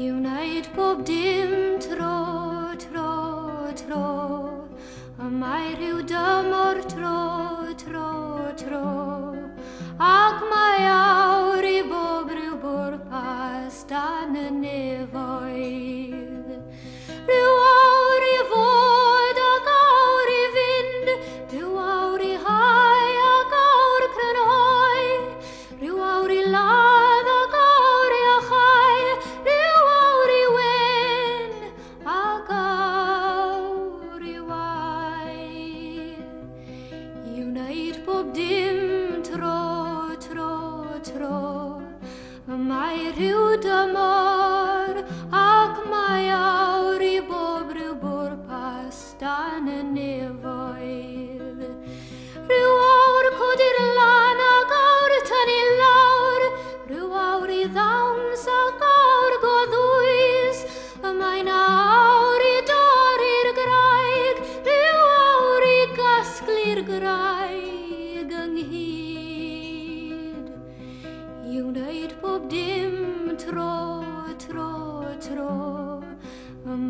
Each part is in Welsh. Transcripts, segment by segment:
I wneud bob dim tro, tro, tro, a mae rhyw dymor tro, tro, tro, ac mae awr I bob rhyw bwrpas dan y nefoedd. Rhyw awr I fod ac awr I fynd, rhyw awr I hau ac awr crynhoi, rhyw awr I ladd ac awr I achau, rhyw awr I wen ac awr I waith. I wneud bob dim tro, tro, tro, mae rhyw dymor ac mae awr I bob rhyw bwrpas dan y nefoedd. Rhyw awr codi'r lan ac awr tynnu lawr, rhyw awr I ddawns ac awr goddwys, mae'n awr I dorri'r graig, rhyw awr I gasglu'r graig ynghyd. I wneud bob dim tro, tro, tro,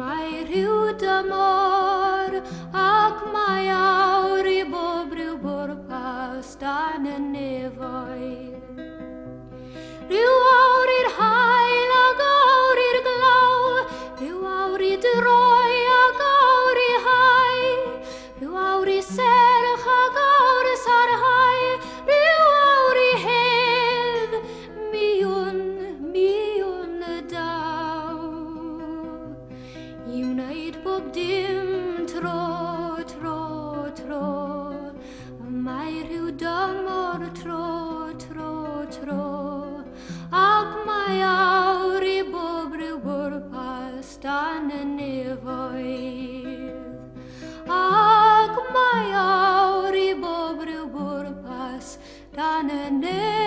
mae rhyw dymor ac mae awr I bob rhyw bwrpas dan y nefoedd. Rhyw awr i'r haul ac awr i'r glaw, rhyw awr I droi ac awr I hau, rhyw awr I serch ac awr I sarhau, rhyw awr I hedd, miwn y daw. I wneud bob dim tro, tro, tro, mae rhyw dymor tro, tro, tro, ac mae awr I bob rhyw bwrpas dan y nefoedd. Ac mae awr I bob rhyw bwrpas dan y nefoedd.